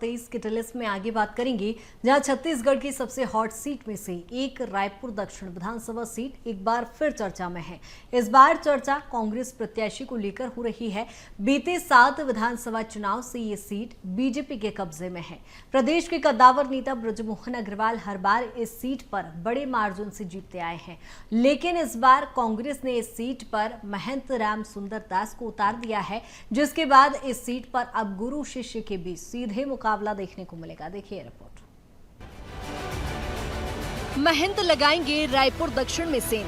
23 की लिस्ट में आगे बात करेंगे, जहां छत्तीसगढ़ की सबसे हॉट सीट में से एक रायपुर दक्षिण विधानसभा सीट एक बार फिर चर्चा में है। इस बार चर्चा कांग्रेस प्रत्याशी को लेकर हो रही है। बीते 7 विधानसभा चुनाव से ये सीट बीजेपी के कब्जे में है। प्रदेश के कद्दावर नेता बृजमोहन अग्रवाल हर बार इस सीट पर बड़े मार्जिन से जीतते आए हैं, लेकिन इस बार कांग्रेस ने इस सीट पर महंत राम सुंदर दास को उतार दिया है, जिसके बाद इस सीट पर अब गुरु शिष्य के बीच सीधे मुकाबला देखने को मिलेगा। देखिए रिपोर्ट। महंत लगाएंगे रायपुर दक्षिण में सेंध।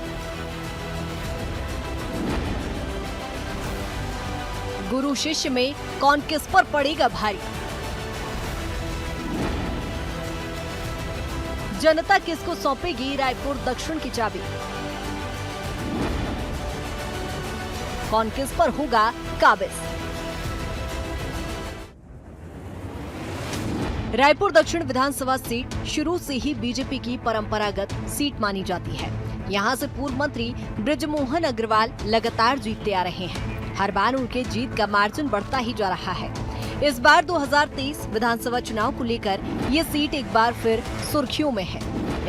गुरु शिष्य में कौन किस पर पड़ेगा भारी? जनता किसको सौंपेगी रायपुर दक्षिण की चाबी? कौन किस पर होगा काबिज? रायपुर दक्षिण विधानसभा सीट शुरू से ही बीजेपी की परंपरागत सीट मानी जाती है। यहां से पूर्व मंत्री बृजमोहन अग्रवाल लगातार जीतते आ रहे हैं। हर बार उनके जीत का मार्जिन बढ़ता ही जा रहा है। इस बार 2023 विधानसभा चुनाव को लेकर ये सीट एक बार फिर सुर्खियों में है।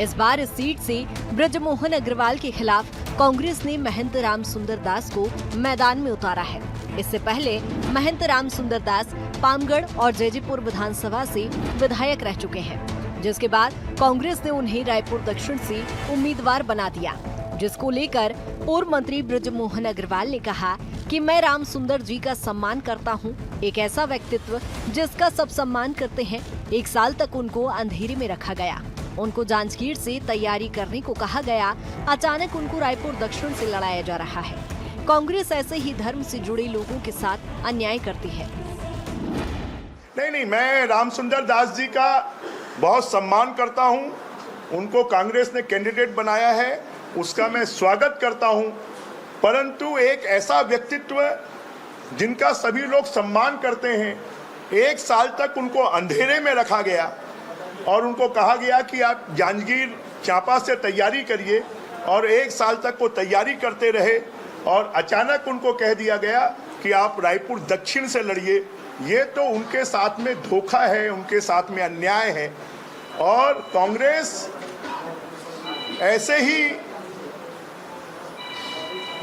इस बार इस सीट से बृजमोहन अग्रवाल के खिलाफ कांग्रेस ने महंत राम सुंदर दास को मैदान में उतारा है। इससे पहले महंत राम सुंदर दास पामगढ़ और जैजीपुर विधानसभा से विधायक रह चुके हैं, जिसके बाद कांग्रेस ने उन्हें रायपुर दक्षिण से उम्मीदवार बना दिया, जिसको लेकर पूर्व मंत्री बृजमोहन अग्रवाल ने कहा कि मैं राम सुंदर जी का सम्मान करता हूं, एक ऐसा व्यक्तित्व जिसका सब सम्मान करते हैं। 1 साल तक उनको अंधेरे में रखा गया, उनको जांजगीर से तैयारी करने को कहा गया, अचानक उनको रायपुर दक्षिण से लड़ाया जा रहा है। कांग्रेस ऐसे ही धर्म से जुड़े लोगों के साथ अन्याय करती है। नहीं, मैं राम सुंदर दास जी का बहुत सम्मान करता हूं। उनको कांग्रेस ने कैंडिडेट बनाया है, उसका मैं स्वागत करता हूं। परंतु एक ऐसा व्यक्तित्व जिनका सभी लोग सम्मान करते हैं, 1 साल तक उनको अंधेरे में रखा गया और उनको कहा गया कि आप जांजगीर चांपा से तैयारी करिए, और 1 साल तक वो तैयारी करते रहे और अचानक उनको कह दिया गया कि आप रायपुर दक्षिण से लड़िए। ये तो उनके साथ में धोखा है, उनके साथ में अन्याय है। और कांग्रेस ऐसे ही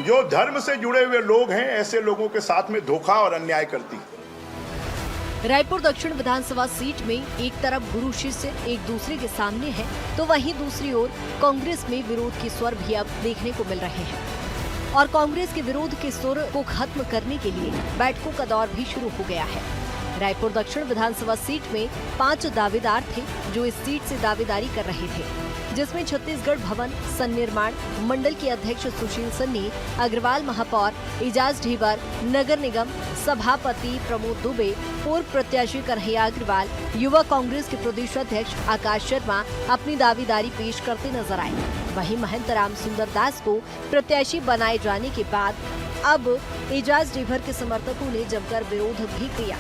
जो धर्म से जुड़े हुए लोग हैं, ऐसे लोगों के साथ में धोखा और अन्याय करती है। रायपुर दक्षिण विधानसभा सीट में एक तरफ गुरु शिष्य एक दूसरे के सामने है, तो वहीं दूसरी ओर कांग्रेस में विरोध के स्वर भी अब देखने को मिल रहे हैं। और कांग्रेस के विरोध के सुर को खत्म करने के लिए बैठकों का दौर भी शुरू हो गया है। रायपुर दक्षिण विधानसभा सीट में 5 दावेदार थे जो इस सीट से दावेदारी कर रहे थे, जिसमें छत्तीसगढ़ भवन सन्निर्माण मंडल के अध्यक्ष सुशील सन्नी, अग्रवाल महापौर एजाज ढीबर, नगर निगम सभापति प्रमोद दुबे, पूर्व प्रत्याशी कन्हैया अग्रवाल, युवा कांग्रेस के प्रदेश अध्यक्ष आकाश शर्मा अपनी दावेदारी पेश करते नजर आए। वहीं महंत राम सुंदर दास को प्रत्याशी बनाए जाने के बाद अब एजाज ढीबर के समर्थकों ने जमकर विरोध भी किया।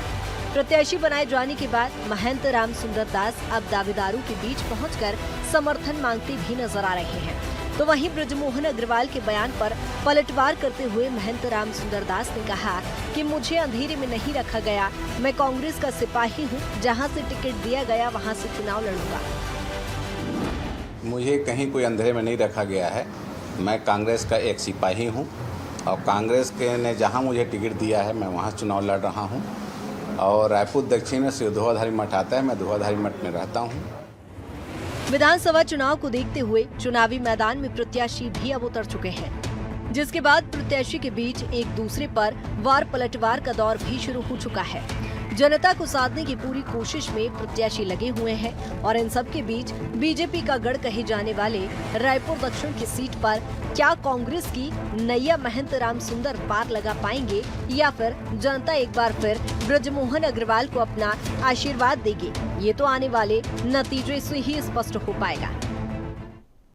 प्रत्याशी बनाए जाने के बाद महंत राम सुंदर दास अब दावेदारों के बीच पहुंचकर समर्थन मांगते भी नजर आ रहे हैं। तो वहीं बृजमोहन अग्रवाल के बयान पर पलटवार करते हुए महंत राम सुंदर दास ने कहा कि मुझे अंधेरे में नहीं रखा गया, मैं कांग्रेस का सिपाही हूं, जहां से टिकट दिया गया वहां से चुनाव लड़ूंगा। मुझे कहीं कोई अंधेरे में नहीं रखा गया है। मैं कांग्रेस का एक सिपाही हूं और कांग्रेस के ने जहां मुझे टिकट दिया है, मैं वहां चुनाव लड़ रहा हूं। और रायपुर दक्षिण से धुआधारी मठ आता है, मैं धुआधारी मठ में रहता हूं। विधानसभा चुनाव को देखते हुए चुनावी मैदान में प्रत्याशी भी अब उतर चुके हैं, जिसके बाद प्रत्याशी के बीच एक दूसरे पर वार पलटवार का दौर भी शुरू हो चुका है। जनता को साधने की पूरी कोशिश में प्रत्याशी लगे हुए हैं और इन सब के बीच बीजेपी का गढ़ कहे जाने वाले रायपुर दक्षिण की सीट पर क्या कांग्रेस की नैया महंत राम सुंदर पार लगा पाएंगे, या फिर जनता एक बार फिर बृजमोहन अग्रवाल को अपना आशीर्वाद देगी? ये तो आने वाले नतीजे से ही स्पष्ट हो पाएगा।